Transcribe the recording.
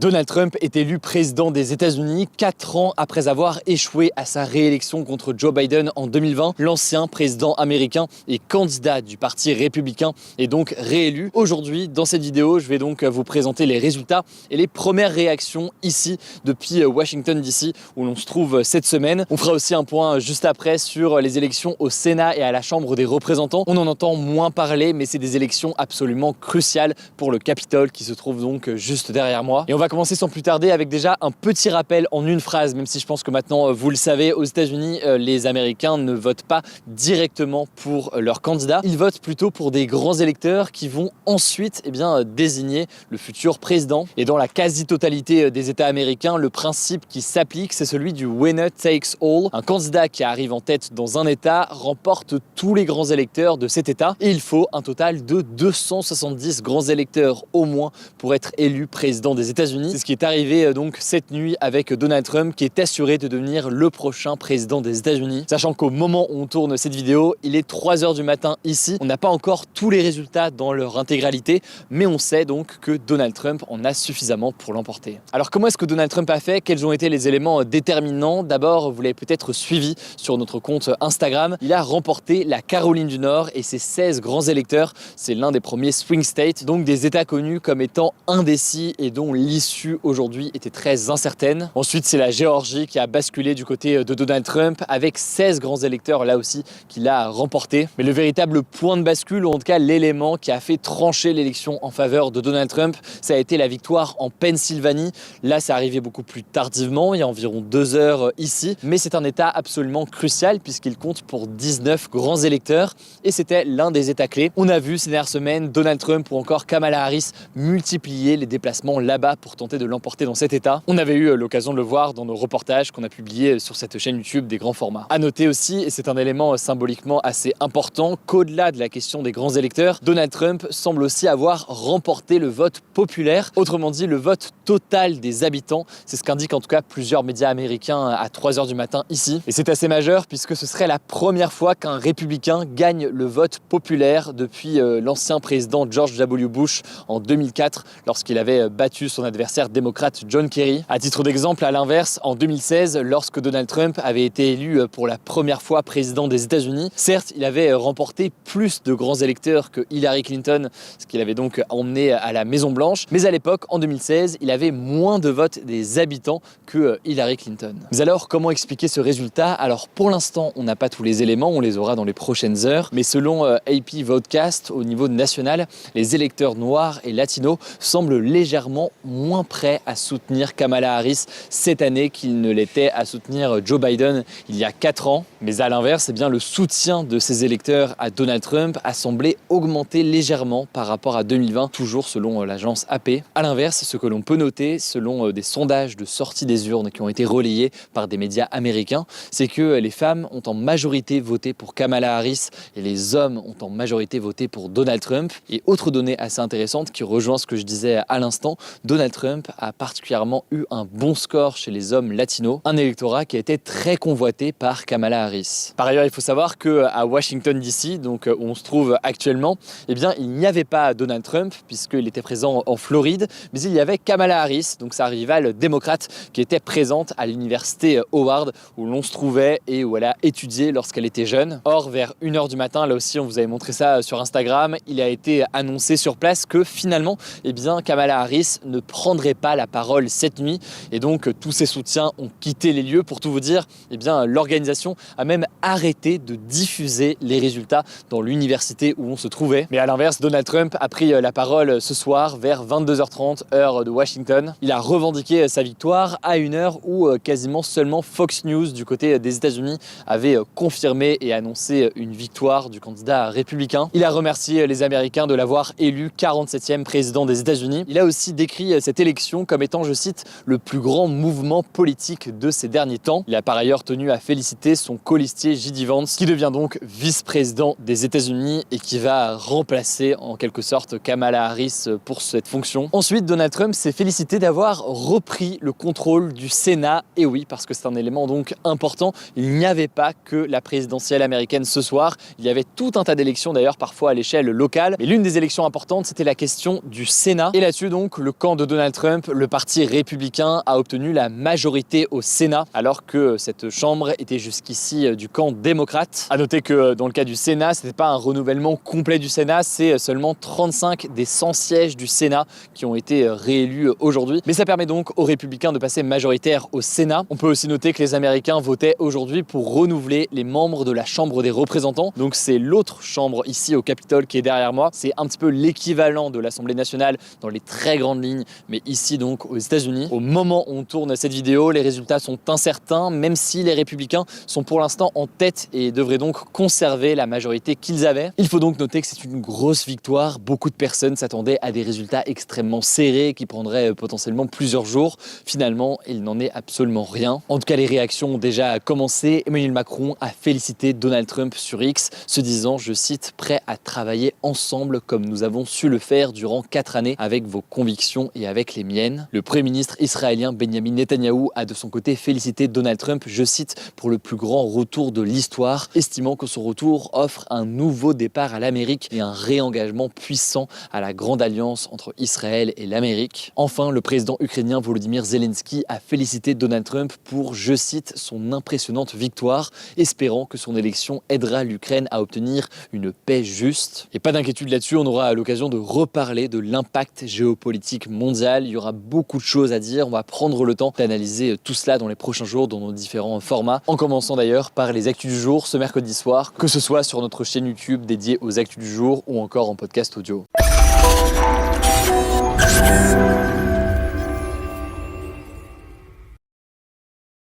Donald Trump est élu président des États-Unis 4 ans après avoir échoué à sa réélection contre Joe Biden en 2020. L'ancien président américain et candidat du parti républicain est donc réélu. Aujourd'hui, dans cette vidéo, je vais donc vous présenter les résultats et les premières réactions ici depuis Washington DC où l'on se trouve cette semaine. On fera aussi un point juste après sur les élections au Sénat et à la Chambre des représentants. On en entend moins parler, mais c'est des élections absolument cruciales pour le Capitole qui se trouve donc juste derrière moi. Et on va commencer sans plus tarder avec déjà un petit rappel en une phrase, même si je pense que maintenant vous le savez, aux États-Unis, les Américains ne votent pas directement pour leur candidat. Ils votent plutôt pour des grands électeurs qui vont ensuite désigner le futur président. Et dans la quasi-totalité des États américains, le principe qui s'applique, c'est celui du winner takes all. Un candidat qui arrive en tête dans un État remporte tous les grands électeurs de cet État. Et il faut un total de 270 grands électeurs au moins pour être élu président des États-Unis. C'est ce qui est arrivé donc cette nuit avec Donald Trump qui est assuré de devenir le prochain président des États-Unis. Sachant qu'au moment où on tourne cette vidéo, il est 3 h du matin ici. On n'a pas encore tous les résultats dans leur intégralité, mais on sait donc que Donald Trump en a suffisamment pour l'emporter. Alors comment est-ce que Donald Trump a fait? Quels ont été les éléments déterminants? D'abord, vous l'avez peut-être suivi sur notre compte Instagram. Il a remporté la Caroline du Nord et ses 16 grands électeurs. C'est l'un des premiers swing states, donc des États connus comme étant indécis et dont l'issue aujourd'hui était très incertaine. Ensuite, c'est la Géorgie qui a basculé du côté de Donald Trump avec 16 grands électeurs là aussi qu'il a remporté. Mais le véritable point de bascule, ou en tout cas l'élément qui a fait trancher l'élection en faveur de Donald Trump, ça a été la victoire en Pennsylvanie. Là, c'est arrivé beaucoup plus tardivement, il y a environ 2 heures ici, mais c'est un État absolument crucial puisqu'il compte pour 19 grands électeurs et c'était l'un des États clés. On a vu ces dernières semaines Donald Trump ou encore Kamala Harris multiplier les déplacements là-bas pour tenter de l'emporter dans cet État. On avait eu l'occasion de le voir dans nos reportages qu'on a publiés sur cette chaîne YouTube des grands formats. À noter aussi, et c'est un élément symboliquement assez important, qu'au-delà de la question des grands électeurs, Donald Trump semble aussi avoir remporté le vote populaire, autrement dit le vote total des habitants. C'est ce qu'indiquent en tout cas plusieurs médias américains à 3 h du matin ici. Et c'est assez majeur puisque ce serait la première fois qu'un républicain gagne le vote populaire depuis l'ancien président George W. Bush en 2004 lorsqu'il avait battu son adversaire démocrate John Kerry. À titre d'exemple, à l'inverse, en 2016, lorsque Donald Trump avait été élu pour la première fois président des États-Unis, certes, il avait remporté plus de grands électeurs que Hillary Clinton, ce qui l'avait donc emmené à la Maison-Blanche, mais à l'époque, en 2016, il avait moins de votes des habitants que Hillary Clinton. Mais alors, comment expliquer ce résultat? Alors, pour l'instant, on n'a pas tous les éléments, on les aura dans les prochaines heures, mais selon AP Votecast, au niveau national, les électeurs noirs et latinos semblent légèrement moins prêts à soutenir Kamala Harris cette année qu'ils ne l'étaient à soutenir Joe Biden il y a 4 ans. Mais à l'inverse, le soutien de ces électeurs à Donald Trump a semblé augmenter légèrement par rapport à 2020, toujours selon l'agence AP. À l'inverse, ce que l'on peut noter, selon des sondages de sortie des urnes qui ont été relayés par des médias américains, c'est que les femmes ont en majorité voté pour Kamala Harris et les hommes ont en majorité voté pour Donald Trump. Et autre donnée assez intéressante qui rejoint ce que je disais à l'instant, Donald Trump a particulièrement eu un bon score chez les hommes latinos, un électorat qui a été très convoité par Kamala Harris. Par ailleurs, il faut savoir qu'à Washington DC, donc où on se trouve actuellement, il n'y avait pas Donald Trump puisqu'il était présent en Floride, mais il y avait Kamala Harris, donc sa rivale démocrate, qui était présente à l'université Howard où l'on se trouvait et où elle a étudié lorsqu'elle était jeune. Or, vers 1 h du matin, là aussi on vous avait montré ça sur Instagram, il a été annoncé sur place que finalement, Kamala Harris ne prendrait pas la parole cette nuit et donc tous ses soutiens ont quitté les lieux. Pour tout vous dire, l'organisation a même arrêté de diffuser les résultats dans l'université où on se trouvait. Mais à l'inverse, Donald Trump a pris la parole ce soir vers 22 h 30 heure de Washington. Il a revendiqué sa victoire à une heure où quasiment seulement Fox News du côté des États-Unis avait confirmé et annoncé une victoire du candidat républicain. Il a remercié les Américains de l'avoir élu 47e président des États-Unis. Il a aussi décrit cette élection comme étant, je cite, le plus grand mouvement politique de ces derniers temps. Il a par ailleurs tenu à féliciter son colistier J.D. Vance, qui devient donc vice-président des États-Unis et qui va remplacer en quelque sorte Kamala Harris pour cette fonction. Ensuite, Donald Trump s'est félicité d'avoir repris le contrôle du Sénat. Et oui, parce que c'est un élément donc important, il n'y avait pas que la présidentielle américaine ce soir. Il y avait tout un tas d'élections d'ailleurs, parfois à l'échelle locale. Mais l'une des élections importantes, c'était la question du Sénat. Et là-dessus donc, le camp de Donald Trump, le parti républicain a obtenu la majorité au Sénat, alors que cette chambre était jusqu'ici du camp démocrate. À noter que dans le cas du Sénat, ce n'était pas un renouvellement complet du Sénat, c'est seulement 35 des 100 sièges du Sénat qui ont été réélus aujourd'hui. Mais ça permet donc aux républicains de passer majoritaire au Sénat. On peut aussi noter que les Américains votaient aujourd'hui pour renouveler les membres de la Chambre des représentants. Donc c'est l'autre chambre ici au Capitole qui est derrière moi. C'est un petit peu l'équivalent de l'Assemblée nationale dans les très grandes lignes, mais ici donc aux États-Unis. Au moment où on tourne cette vidéo, les résultats sont incertains, même si les républicains sont pour l'instant en tête et devraient donc conserver la majorité qu'ils avaient. Il faut donc noter que c'est une grosse victoire. Beaucoup de personnes s'attendaient à des résultats extrêmement serrés qui prendraient potentiellement plusieurs jours. Finalement, il n'en est absolument rien. En tout cas, les réactions ont déjà commencé. Emmanuel Macron a félicité Donald Trump sur X, se disant, je cite, « prêt à travailler ensemble comme nous avons su le faire durant 4 années avec vos convictions et avec les miennes ». Le Premier ministre israélien Benjamin Netanyahou a de son côté félicité Donald Trump, je cite, « pour le plus grand retour de l'histoire », estimant que son retour offre un nouveau départ à l'Amérique et un réengagement puissant à la grande alliance entre Israël et l'Amérique. Enfin, le président ukrainien Volodymyr Zelensky a félicité Donald Trump pour, je cite, son impressionnante victoire, espérant que son élection aidera l'Ukraine à obtenir une paix juste. Et pas d'inquiétude là-dessus, on aura l'occasion de reparler de l'impact géopolitique mondial. Il y aura beaucoup de choses à dire. On va prendre le temps d'analyser tout cela dans les prochains jours dans nos différents formats, en commençant d'ailleurs par les actus du jour ce mercredi soir, que ce soit sur notre chaîne YouTube dédiée aux actus du jour ou encore en podcast audio.